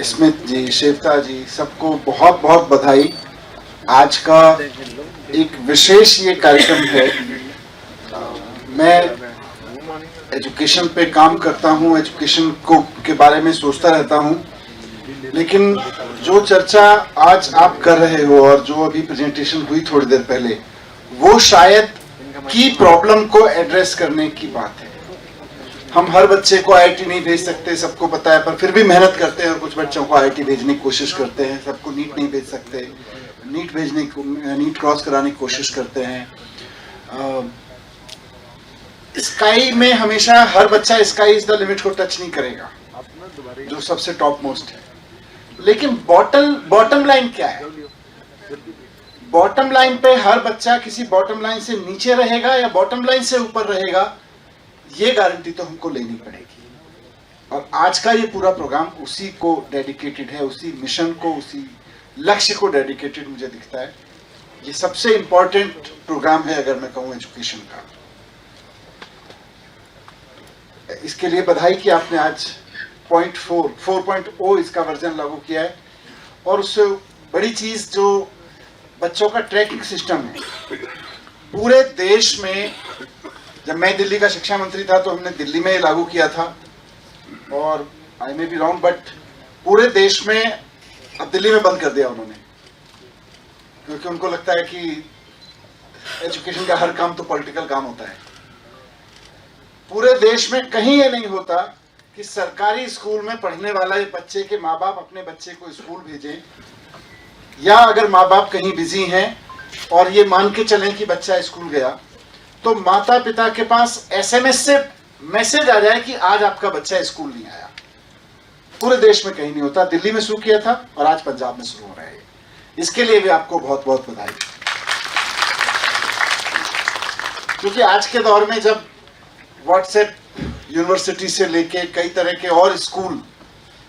स्मित जी, श्वेता जी, सबको बहुत बहुत बधाई। आज का एक विशेष ये कार्यक्रम है। मैं एजुकेशन पे काम करता हूँ, एजुकेशन को के बारे में सोचता रहता हूँ, लेकिन जो चर्चा आज आप कर रहे हो और जो अभी प्रेजेंटेशन हुई थोड़ी देर पहले, वो शायद की प्रॉब्लम को एड्रेस करने की बात है। हम हर बच्चे को आईआईटी नहीं भेज सकते, सबको पता है, पर फिर भी मेहनत करते हैं और कुछ बच्चों को आईआईटी भेजने की कोशिश करते हैं। सबको नीट नहीं भेज सकते, नीट क्रॉस कराने की कोशिश करते हैं। स्काई में हमेशा हर बच्चा स्काई इज द लिमिट को टच नहीं करेगा, जो सबसे टॉप मोस्ट है। लेकिन बॉटम लाइन क्या है? बॉटम लाइन पे हर बच्चा किसी बॉटम लाइन से नीचे रहेगा या बॉटम लाइन से ऊपर रहेगा, ये गारंटी तो हमको लेनी पड़ेगी। और आज का ये पूरा प्रोग्राम उसी को डेडिकेटेड है, उसी मिशन को, उसी लक्ष्य को डेडिकेटेड मुझे दिखता है। ये सबसे इंपॉर्टेंट प्रोग्राम है अगर मैं कहूँ एजुकेशन का। इसके लिए बधाई कि आपने आज 4.0 इसका वर्जन लागू किया है। और उससे बड़ी चीज जो बच्चों का ट्रैकिंग सिस्टम है पूरे देश में। जब मैं दिल्ली का शिक्षा मंत्री था तो हमने दिल्ली में लागू किया था, और आई मे बी रॉन्ग बट पूरे देश में, अब दिल्ली में बंद कर दिया उन्होंने, क्योंकि उनको लगता है कि एजुकेशन का हर काम तो पॉलिटिकल काम होता है। पूरे देश में कहीं ये नहीं होता कि सरकारी स्कूल में पढ़ने वाला ये बच्चे के माँ बाप अपने बच्चे को स्कूल भेजें, या अगर माँ बाप कहीं बिजी हैं और ये मान के चलें कि बच्चा स्कूल गया, तो माता पिता के पास एसएमएस से मैसेज आ जाए कि आज आपका बच्चा स्कूल नहीं आया। पूरे देश में कहीं नहीं होता। दिल्ली में शुरू किया था और आज पंजाब में शुरू हो रहा है। इसके लिए भी आपको बहुत बहुत बधाई, क्योंकि आज के दौर में जब व्हाट्सएप यूनिवर्सिटी से लेके कई तरह के और स्कूल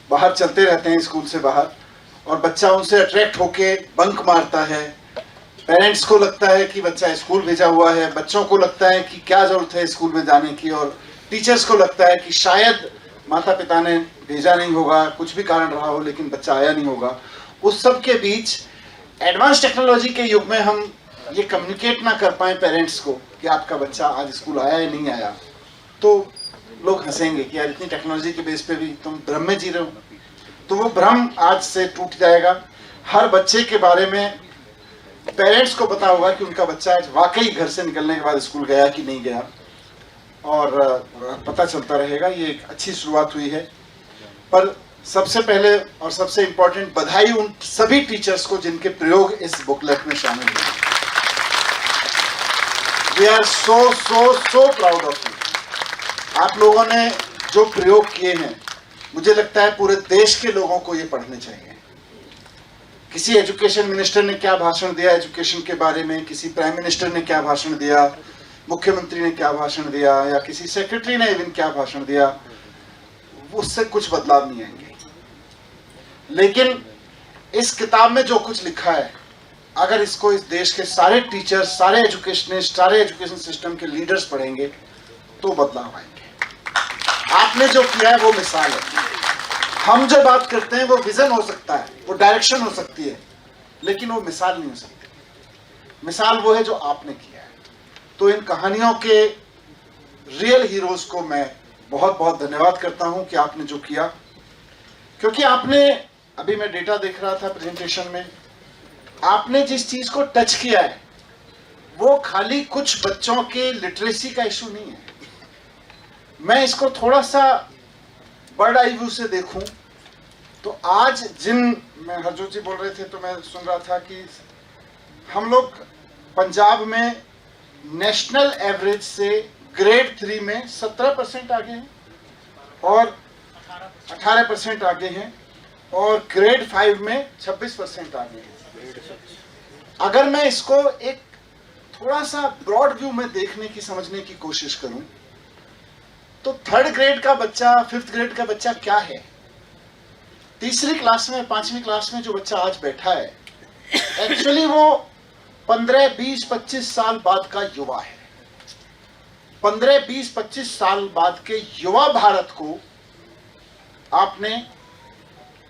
बाहर चलते रहते हैं, स्कूल से बाहर, और बच्चा उनसे अट्रैक्ट होके बंक मारता है। पेरेंट्स को लगता है कि बच्चा स्कूल भेजा हुआ है, बच्चों को लगता है कि क्या जरूरत है स्कूल में जाने की, और टीचर्स को लगता है कि शायद माता पिता ने भेजा नहीं होगा, कुछ भी कारण रहा हो, लेकिन बच्चा आया नहीं होगा। उस सब के बीच एडवांस टेक्नोलॉजी के युग में हम ये कम्युनिकेट ना कर पाए पेरेंट्स को कि आपका बच्चा आज स्कूल आया या नहीं आया, तो लोग हंसेंगे कि यार इतनी टेक्नोलॉजी के बेस पे भी तुम भ्रम में जी रहे हो। तो वो भ्रम आज से टूट जाएगा। हर बच्चे के बारे में पेरेंट्स को पता होगा कि उनका बच्चा आज वाकई घर से निकलने के बाद स्कूल गया कि नहीं गया, और पता चलता रहेगा। ये एक अच्छी शुरुआत हुई है। पर सबसे पहले और सबसे इम्पोर्टेंट बधाई उन सभी टीचर्स को जिनके प्रयोग इस बुकलेट में शामिल हुए। We are so proud of you. आप लोगों ने जो प्रयोग किए हैं, मुझे लगता है पूरे देश के लोगों को ये पढ़ने चाहिए। किसी एजुकेशन मिनिस्टर ने क्या भाषण दिया एजुकेशन के बारे में, किसी प्राइम मिनिस्टर ने क्या भाषण दिया, मुख्यमंत्री ने क्या भाषण दिया, या किसी सेक्रेटरी ने इवन क्या भाषण दिया, उससे कुछ बदलाव नहीं आएंगे। लेकिन इस किताब में जो कुछ लिखा है, अगर इसको इस देश के सारे टीचर्स, सारे एजुकेशनिस्ट, सारे एजुकेशन सिस्टम के लीडर्स पढ़ेंगे तो बदलाव आएंगे। आपने जो किया है वो मिसाल है। हम जो बात करते हैं वो विजन हो सकता है, वो डायरेक्शन हो सकती है, लेकिन वो मिसाल नहीं हो सकती। मिसाल वो है जो आपने किया है। तो इन कहानियों के रियल हीरोज को मैं बहुत बहुत धन्यवाद करता हूं कि आपने जो किया, क्योंकि आपने, अभी मैं डेटा देख रहा था प्रेजेंटेशन में, आपने जिस चीज को टच किया है वो खाली कुछ बच्चों के लिटरेसी का इशू नहीं है। मैं इसको थोड़ा सा बर्ड आई व्यू से देखूं तो आज मैं हरजोत जी बोल रहे थे तो मैं सुन रहा था कि हम लोग पंजाब में नेशनल एवरेज से ग्रेड 3 में 17% आगे हैं और 18% आगे हैं, और ग्रेड 5 में 26% आगे हैं। अगर मैं इसको एक थोड़ा सा ब्रॉड व्यू में देखने की, समझने की कोशिश करूं, तो 3rd ग्रेड का बच्चा, 5th ग्रेड का बच्चा क्या है? तीसरी क्लास में, 5वीं क्लास में जो बच्चा आज बैठा है, एक्चुअली वो 15, 20, 25 साल बाद का युवा है। 15, 20, 25 साल बाद के युवा भारत को आपने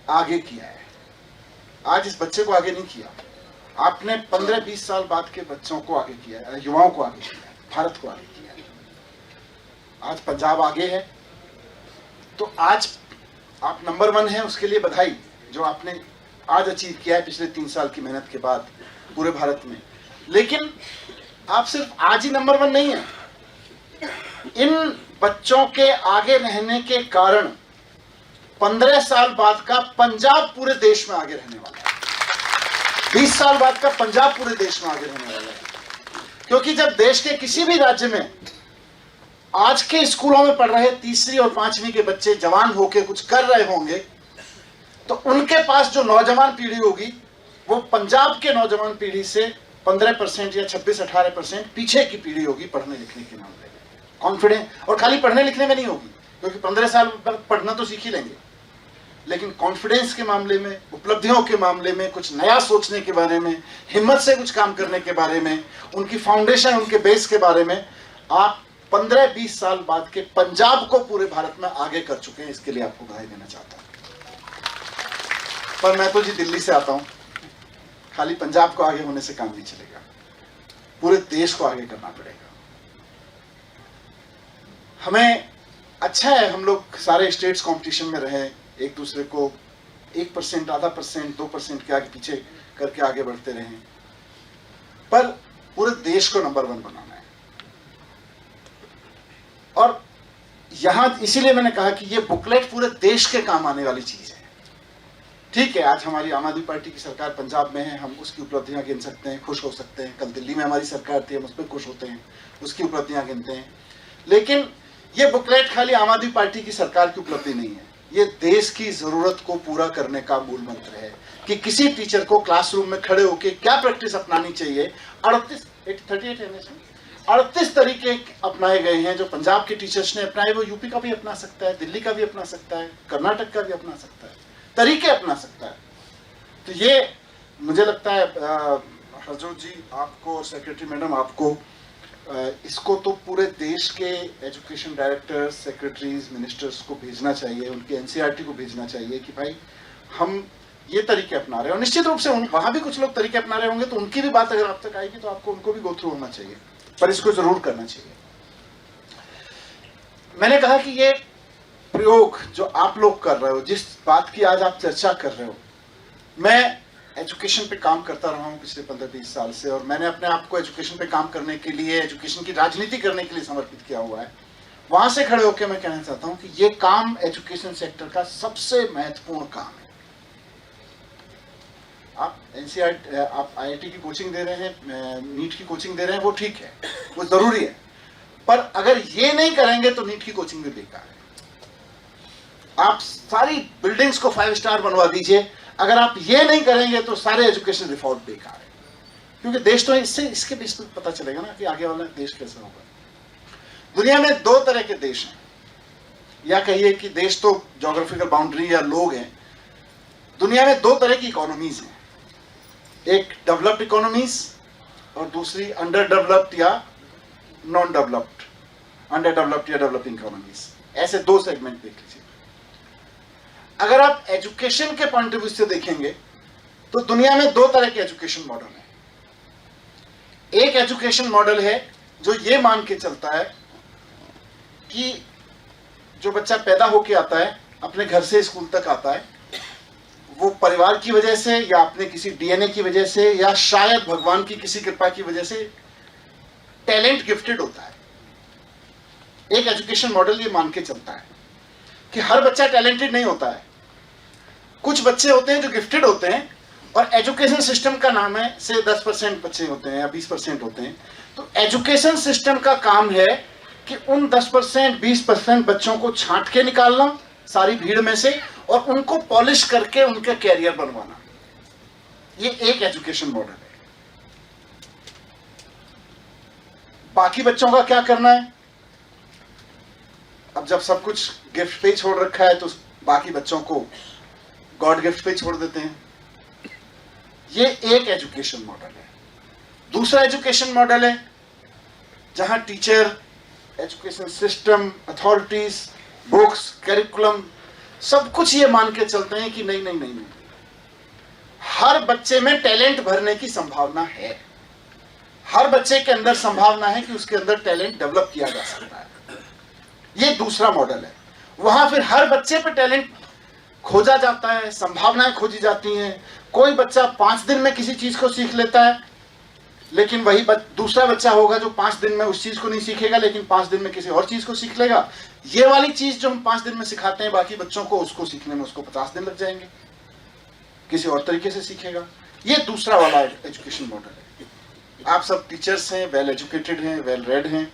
आगे किया है। आज इस बच्चे को आगे नहीं किया, आपने 15-20 साल बाद के बच्चों को आगे किया है, युवाओं को आगे किया है, भारत को आगे किया है। आज पंजाब आगे है, तो आज आप नंबर 1 है, उसके लिए बधाई जो आपने आज अचीव किया है पिछले 3 साल की मेहनत के बाद पूरे भारत में। लेकिन आप सिर्फ आज ही नंबर 1 नहीं है, इन बच्चों के आगे रहने के कारण 15 साल बाद का पंजाब पूरे देश में आगे रहने वाला है। 20 साल बाद का पंजाब पूरे देश में आगे रहने वाला है, क्योंकि जब देश के किसी भी राज्य में आज के स्कूलों में पढ़ रहे 3री और 5वीं के बच्चे जवान होकर कुछ कर रहे होंगे, तो उनके पास जो नौजवान पीढ़ी होगी वो पंजाब के नौजवान पीढ़ी से 15% या 26-18% पीछे की पीढ़ी होगी पढ़ने लिखने के मामले में। कॉन्फिडेंस, और खाली पढ़ने लिखने में नहीं होगी, क्योंकि 15 साल पढ़ना तो सीख ही लेंगे, लेकिन कॉन्फिडेंस के मामले में, उपलब्धियों के मामले में, कुछ नया सोचने के बारे में, हिम्मत से कुछ काम करने के बारे में, उनकी फाउंडेशन, उनके बेस के बारे में आप 15-20 साल बाद के पंजाब को पूरे भारत में आगे कर चुके हैं। इसके लिए आपको बधाई देना चाहता हूं। पर मैं तो जी दिल्ली से आता हूं, खाली पंजाब को आगे होने से काम नहीं चलेगा, पूरे देश को आगे करना पड़ेगा। हमें अच्छा है हम लोग सारे स्टेट्स कंपटीशन में रहे, एक दूसरे को 1%, आधा परसेंट, 2% के आगे पीछे करके आगे बढ़ते रहे, पर पूरे देश को नंबर 1 बनाना है। और यहां इसीलिए मैंने कहा कि ये बुकलेट पूरे देश के काम आने वाली चीज है। ठीक है, आज हमारी आम आदमी पार्टी की सरकार पंजाब में है, हम उसकी उपलब्धियां गिन सकते हैं, खुश हो सकते हैं। कल दिल्ली में हमारी सरकार थी, हम उस पर खुश होते हैं, उसकी उपलब्धियां गिनते हैं। लेकिन ये बुकलेट खाली आम आदमी पार्टी की सरकार की उपलब्धि नहीं है, ये देश की जरूरत को पूरा करने का मूल मंत्र है कि किसी टीचर को क्लासरूम में खड़े होकर क्या प्रैक्टिस अपनानी चाहिए। 38 तरीके अपनाए गए हैं जो पंजाब के टीचर्स ने अपनाए, वो यूपी का भी अपना सकता है, दिल्ली का भी अपना सकता है, कर्नाटक का भी अपना सकता है, तरीके अपना सकता है। तो ये मुझे लगता है हरजोत जी आपको और सेक्रेटरी मैडम आपको इसको तो पूरे देश के एजुकेशन डायरेक्टर्स, सेक्रेटरीज, मिनिस्टर्स को भेजना चाहिए, उनके एनसीईआरटी को भेजना चाहिए कि भाई हम ये तरीके अपना रहे हैं। और निश्चित रूप से वहां भी कुछ लोग तरीके अपना रहे होंगे, तो उनकी भी बात अगर आप तक आएगी तो आपको उनको भी गो थ्रू होना चाहिए, पर इसको जरूर करना चाहिए। मैंने कहा कि ये प्रयोग जो आप लोग कर रहे हो, जिस बात की आज आप चर्चा कर रहे हो, मैं एजुकेशन पे काम करता रहा हूँ पिछले 15-20 साल से, और मैंने अपने आप को एजुकेशन पे काम करने के लिए, एजुकेशन की राजनीति करने के लिए समर्पित किया हुआ है। वहां से खड़े होकर मैं कहना चाहता हूँ कि ये काम एजुकेशन सेक्टर का सबसे महत्वपूर्ण काम है। आप एनसीईआरटी, आप आईआईटी की कोचिंग दे रहे हैं, नीट की कोचिंग दे रहे हैं, वो ठीक है, वो जरूरी है, पर अगर ये नहीं करेंगे तो नीट की कोचिंग भी बेकार है। आप सारी बिल्डिंग्स को 5 स्टार बनवा दीजिए, अगर आप ये नहीं करेंगे तो सारे एजुकेशन रिफॉर्म बेकार है। क्योंकि देश तो इसके बीच में पता चलेगा ना कि आगे वाला देश कैसा होगा। दुनिया में 2 तरह के देश हैं, या कहिए कि देश तो ज्योग्राफिकल बाउंड्री या लोग हैं। दुनिया में 2 तरह की इकोनॉमीज हैं, एक डेवलप्ड इकोनॉमीज और दूसरी अंडर डेवलप्ड या नॉन डेवलप्ड, अंडर डेवलप्ड या डेवलपिंग इकोनॉमीज। ऐसे 2 सेगमेंट देख लीजिए। अगर आप एजुकेशन के पॉइंट ऑफ व्यू से देखेंगे तो दुनिया में 2 तरह के एजुकेशन मॉडल हैं। एक एजुकेशन मॉडल है जो ये मान के चलता है कि जो बच्चा पैदा होके आता है, अपने घर से स्कूल तक आता है, वो परिवार की वजह से या अपने किसी डीएनए की वजह से या शायद भगवान की किसी कृपा की वजह से टैलेंट गिफ्टेड होता है। एक एजुकेशन मॉडल ये मान के चलता है कि हर बच्चा टैलेंटेड नहीं होता है, कुछ बच्चे होते हैं जो गिफ्टेड होते हैं, और एजुकेशन सिस्टम का नाम है से 10% बच्चे होते हैं या 20% होते हैं। तो एजुकेशन सिस्टम का काम है कि उन 10%, 20% बच्चों को छांट के निकालना सारी भीड़ में से और उनको पॉलिश करके उनका कैरियर बनवाना। ये एक एजुकेशन मॉडल है। बाकी बच्चों का क्या करना है? अब जब सब कुछ गिफ्ट पे छोड़ रखा है तो बाकी बच्चों को गॉड गिफ्ट पे छोड़ देते हैं। ये एक एजुकेशन मॉडल है। दूसरा एजुकेशन मॉडल है जहां teacher, education system, authorities, books, curriculum सब कुछ ये मान के चलते हैं कि नहीं नहीं नहीं नहीं, हर बच्चे में टैलेंट भरने की संभावना है, हर बच्चे के अंदर संभावना है कि उसके अंदर टैलेंट डेवलप किया जा सकता है। ये दूसरा मॉडल है। वहां फिर हर बच्चे पे टैलेंट खोजा जाता है, संभावनाएं खोजी जाती हैं। कोई बच्चा 5 दिन में किसी चीज को सीख लेता है, लेकिन वही दूसरा बच्चा होगा जो 5 दिन में उस चीज को नहीं सीखेगा, लेकिन 5 दिन में किसी और चीज को सीख लेगा। ये वाली चीज जो हम 5 दिन में सिखाते हैं बाकी बच्चों को, उसको सीखने में उसको 50 दिन लग जाएंगे, किसी और तरीके से सीखेगा। ये दूसरा वाला एजुकेशन मॉडल है। आप सब टीचर्स हैं, वेल एजुकेटेड हैं, वेल रेड हैं।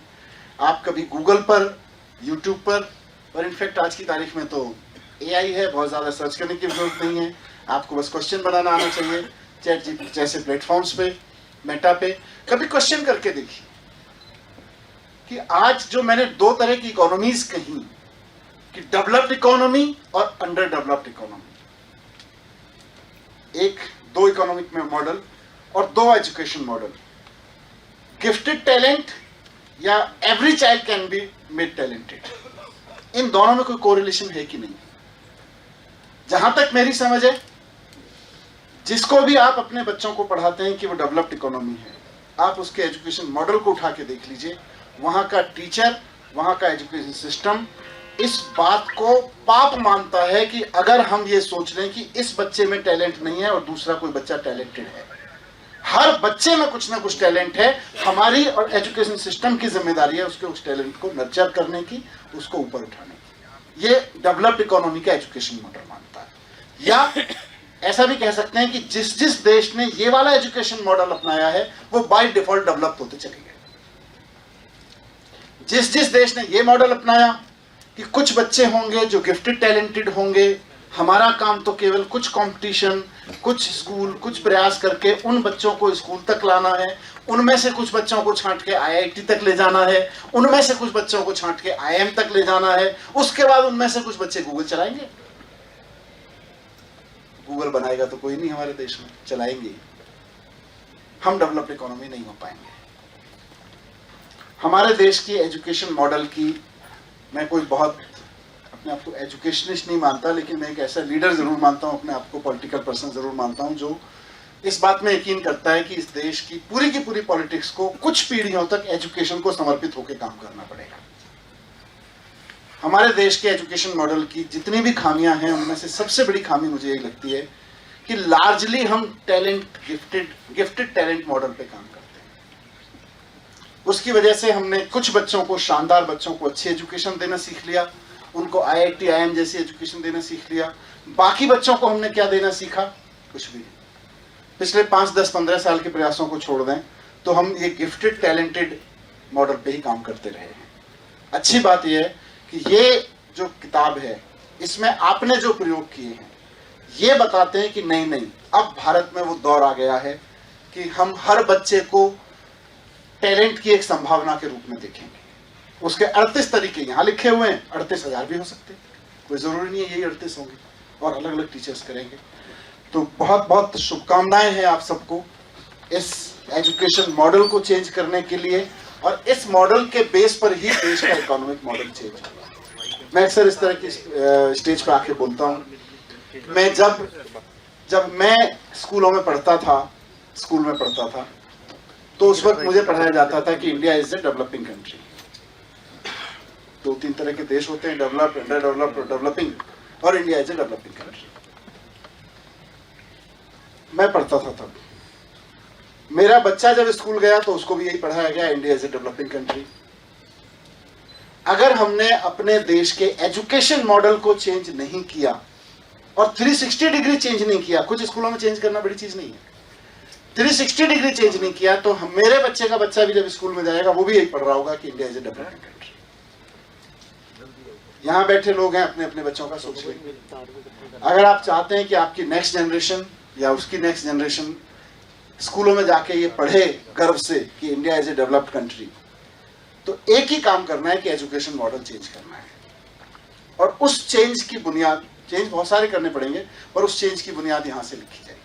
आप कभी गूगल पर, यूट्यूब पर, और इनफैक्ट आज की तारीख में तो एआई है, बहुत ज़्यादा सर्च करने की जरूरत नहीं है। आपको बस क्वेश्चन बनाना आना चाहिए। चैट जीपीटी जैसे प्लेटफॉर्म्स पे, मेटा पे कभी क्वेश्चन करके देखिए कि आज जो मैंने 2 तरह की इकोनॉमीज कही कि डेवलप्ड इकोनॉमी और under developed economy, 2 economic model और 2 एजुकेशन मॉडल। गिफ्टेड टैलेंट या every child can be made talented, इन दोनों में कोई कोरिलेशन है कि नहीं? जहां तक मेरी समझ है, जिसको भी आप अपने बच्चों को पढ़ाते हैं कि वो डेवलप्ड इकोनॉमी है, आप उसके एजुकेशन मॉडल को उठा के देख लीजिए। वहां का टीचर, वहां का एजुकेशन सिस्टम इस बात को पाप मानता है कि अगर हम ये सोच लें कि इस बच्चे में टैलेंट नहीं है और दूसरा कोई बच्चा टैलेंटेड है। हर बच्चे में कुछ ना कुछ टैलेंट है। हमारी और एजुकेशन सिस्टम की जिम्मेदारी है उसके उस टैलेंट को नर्चर करने की, उसको ऊपर उठाने की। ये डेवलप्ड इकोनॉमी का एजुकेशन मॉडल मानता है। या ऐसा भी कह सकते हैं कि जिस जिस देश ने ये वाला एजुकेशन मॉडल अपनाया है वो बाय डिफॉल्ट डेवलप होते चले गए। जिस जिस देश ने ये मॉडल अपनाया कि कुछ बच्चे होंगे जो गिफ्टेड टैलेंटेड होंगे, हमारा काम तो केवल कुछ कंपटीशन, कुछ स्कूल, कुछ प्रयास करके उन बच्चों को स्कूल तक लाना है, उनमें से कुछ बच्चों को छांट के आईआईटी तक ले जाना है, उनमें से कुछ बच्चों को छांट के आईएम तक ले जाना है, उसके बाद उनमें से कुछ बच्चे गूगल चलाएंगे। गूगल बनाएगा तो कोई नहीं हमारे देश में, चलाएंगे। हम डेवलप्ड इकोनॉमी नहीं हो पाएंगे। हमारे देश की एजुकेशन मॉडल की, मैं कोई बहुत अपने आप को एजुकेशनिस्ट नहीं मानता, लेकिन मैं एक ऐसा लीडर जरूर मानता हूं, अपने आप को पॉलिटिकल पर्सन जरूर मानता हूं जो इस बात में यकीन करता है कि इस देश की पूरी पॉलिटिक्स को कुछ पीढ़ियों तक एजुकेशन को समर्पित होकर काम करना पड़ेगा। हमारे देश के एजुकेशन मॉडल की जितनी भी खामियां हैं, उनमें से सबसे बड़ी खामी मुझे ये लगती है कि लार्जली हम गिफ्टेड टैलेंट मॉडल पे काम करते हैं। उसकी वजह से हमने कुछ बच्चों को, शानदार बच्चों को अच्छी एजुकेशन देना सीख लिया, उनको आईआईटी आईएम जैसी एजुकेशन देना सीख लिया। बाकी बच्चों को हमने क्या देना सीखा? कुछ भी नहीं। पिछले 5, 10, 15 साल के प्रयासों को छोड़ दें तो हम ये गिफ्टेड टैलेंटेड मॉडल पे ही काम करते रहे हैं। अच्छी बात यह है कि ये जो किताब है, इसमें आपने जो प्रयोग किए हैं ये बताते हैं कि नहीं नहीं, अब भारत में वो दौर आ गया है कि हम हर बच्चे को टैलेंट की एक संभावना के रूप में देखेंगे। उसके 38 तरीके यहाँ लिखे हुए हैं, 38,000 भी हो सकते हैं, कोई जरूरी नहीं है यही 38 होंगे, और अलग अलग टीचर्स करेंगे। तो बहुत बहुत शुभकामनाएं हैं आप सबको इस एजुकेशन मॉडल को चेंज करने के लिए, और इस मॉडल के बेस पर ही देश का इकोनॉमिक मॉडल चेंज होगा। मैं अक्सर इस तरह की स्टेज पर आके बोलता हूँ, मैं जब मैं स्कूल में पढ़ता था तो उस वक्त मुझे पढ़ाया जाता था कि India is a developing country. 2-3 तरह के देश होते हैं, डेवलप्ड, अंडर डेवलप्ड, डेवलपिंग, और India is a developing country. मैं पढ़ता था तब। मेरा बच्चा जब स्कूल गया तो उसको भी यही पढ़ाया गया, India is a developing country. अगर हमने अपने देश के एजुकेशन मॉडल को चेंज नहीं किया और 360 डिग्री चेंज नहीं किया, कुछ स्कूलों में चेंज करना बड़ी चीज नहीं है, 360 डिग्री चेंज नहीं किया, तो मेरे बच्चे का बच्चा भी जब स्कूल में जाएगा वो भी यही पढ़ रहा होगा कि India is a developing country. यहाँ बैठे लोग हैं, अपने अपने बच्चों का सोच लेंगे। अगर आप चाहते हैं कि आपकी नेक्स्ट जनरेशन या उसकी नेक्स्ट जनरेशन स्कूलों में जाके ये पढ़े गर्व से कि India is a developed country, तो एक ही काम करना है कि एजुकेशन मॉडल चेंज करना है। और उस चेंज की बुनियाद, चेंज बहुत सारे करने पड़ेंगे, और उस चेंज की बुनियाद यहां से लिखी जाएगी।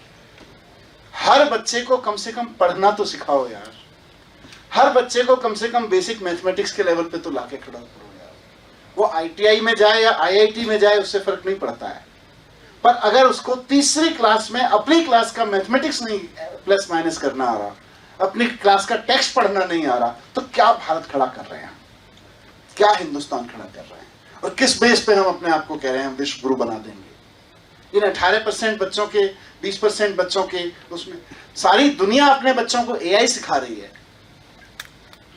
हर बच्चे को कम से कम पढ़ना तो सिखाओ यार, हर बच्चे को कम से कम बेसिक मैथमेटिक्स के लेवल पे तो लाके खड़ा करो यार। वो ITI में जाए या IIT में जाए उससे फर्क नहीं पड़ता है, पर अगर उसको तीसरी क्लास में अपनी क्लास का मैथमेटिक्स नहीं प्लस माइनस करना आ रहा, अपनी क्लास का टेक्स्ट पढ़ना नहीं आ रहा, तो क्या भारत खड़ा कर रहे हैं, क्या हिंदुस्तान खड़ा कर रहे हैं, और किस बेस पे हम अपने आप को कह रहे हैं हम विश्व गुरु बना देंगे। इन 18% बच्चों के, 20% बच्चों के, उसमें सारी दुनिया अपने बच्चों को AI सिखा रही है,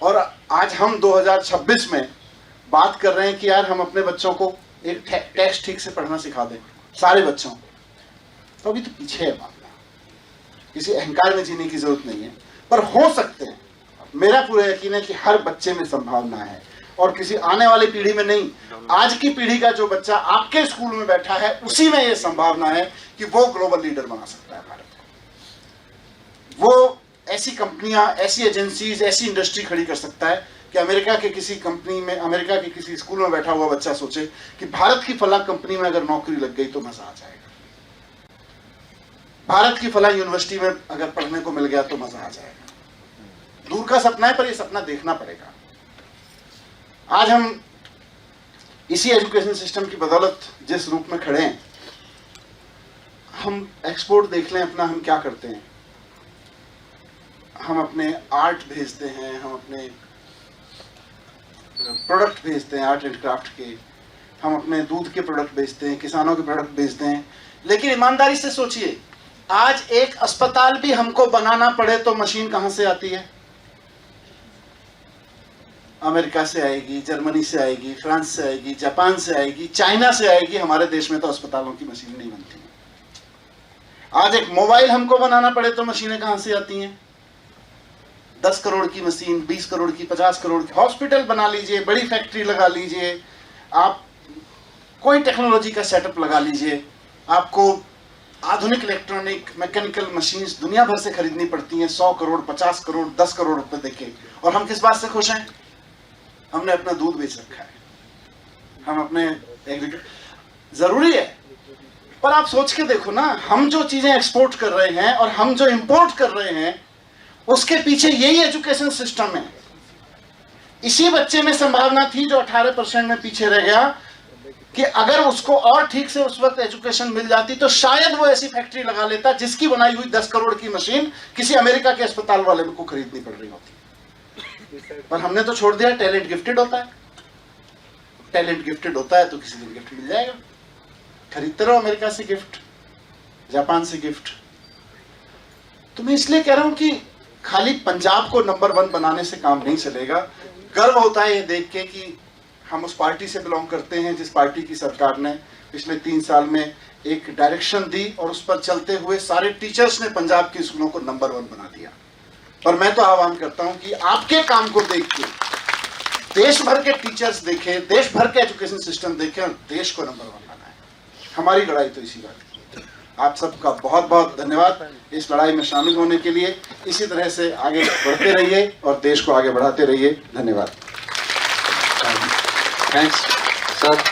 और आज हम 2026 में बात कर रहे हैं कि यार हम अपने बच्चों को एक टेक्स्ट ठीक से पढ़ना सिखा दें, सारे बच्चों। तो अभी तो पीछे है मामला, किसी अहंकार में जीने की जरूरत नहीं है, पर हो सकते हैं। मेरा पूरा यकीन है कि हर बच्चे में संभावना है, और किसी आने वाली पीढ़ी में नहीं, आज की पीढ़ी का जो बच्चा आपके स्कूल में बैठा है उसी में यह संभावना है कि वो ग्लोबल लीडर बना सकता है भारत को। वो ऐसी कंपनियां, ऐसी एजेंसीज, ऐसी इंडस्ट्री खड़ी कर सकता है कि अमेरिका के किसी कंपनी में, अमेरिका के किसी स्कूल में बैठा हुआ बच्चा सोचे कि भारत की फला कंपनी में अगर नौकरी लग गई तो मजा आ जाएगा, भारत की फला यूनिवर्सिटी में अगर पढ़ने को मिल गया तो मजा आ जाएगा। दूर का सपना है, पर यह सपना देखना पड़ेगा। आज हम इसी एजुकेशन सिस्टम की बदौलत जिस रूप में खड़े हैं, हम एक्सपोर्ट देख लें अपना, हम क्या करते हैं, हम अपने आर्ट भेजते हैं, हम अपने प्रोडक्ट भेजते हैं आर्ट एंड क्राफ्ट के, हम अपने दूध के प्रोडक्ट बेचते हैं, किसानों के प्रोडक्ट बेचते हैं। लेकिन ईमानदारी से सोचिए, आज एक अस्पताल भी हमको बनाना पड़े तो मशीन कहां से आती है? अमेरिका से आएगी, जर्मनी से आएगी, फ्रांस से आएगी, जापान से आएगी, चाइना से आएगी। हमारे देश में तो अस्पतालों की मशीन नहीं बनती है। आज एक मोबाइल हमको बनाना पड़े तो मशीनें कहां से आती हैं? 10 करोड़ की मशीन, 20 करोड़ की, 50 करोड़ की। हॉस्पिटल बना लीजिए, बड़ी फैक्ट्री लगा लीजिए, आप कोई टेक्नोलॉजी का सेटअप लगा लीजिए, आपको आधुनिक इलेक्ट्रॉनिक मैकेनिकल मशीन्स दुनिया भर से खरीदनी पड़ती हैं, 100 करोड़, 50 करोड़, 10 करोड़ रुपए देके। और हम किस बात से खुश हैं? हमने अपना दूध बेच रखा है, हम अपने जरूरी है। पर आप सोच के देखो ना, हम जो चीजें एक्सपोर्ट कर रहे हैं और हम जो इंपोर्ट कर रहे हैं, उसके पीछे यही एजुकेशन सिस्टम है। इसी बच्चे में संभावना थी जो 18% में पीछे रह गया, कि अगर उसको और ठीक से उस वक्त एजुकेशन मिल जाती तो शायद वो ऐसी फैक्ट्री लगा लेता जिसकी बनाई हुई 10 करोड़ की मशीन किसी अमेरिका के अस्पताल वाले को खरीदनी पड़ रही होती। पर हमने तो छोड़ दिया। टैलेंट गिफ्टेड होता है, टैलेंट गिफ्टेड होता है तो किसी दिन गिफ्ट मिल जाएगा। खरीदते रहो अमेरिका से गिफ्ट, जापान से गिफ्ट। तो मैं इसलिए कह रहा हूं कि खाली पंजाब को नंबर 1 बनाने से काम नहीं चलेगा। गर्व होता है ये देख के कि हम उस पार्टी से बिलोंग करते हैं जिस पार्टी की सरकार ने पिछले 3 साल में एक डायरेक्शन दी और उस पर चलते हुए सारे टीचर्स ने पंजाब के स्कूलों को नंबर 1 बना दिया। पर मैं तो आह्वान करता हूं कि आपके काम को देख के देश भर के टीचर्स देखें, देश भर के एजुकेशन सिस्टम देखें और देश को नंबर 1 बनाएं। हमारी लड़ाई तो इसी बात की है। आप सबका बहुत बहुत धन्यवाद इस लड़ाई में शामिल होने के लिए। इसी तरह से आगे बढ़ते रहिए और देश को आगे बढ़ाते रहिए। धन्यवाद। Thanks sir.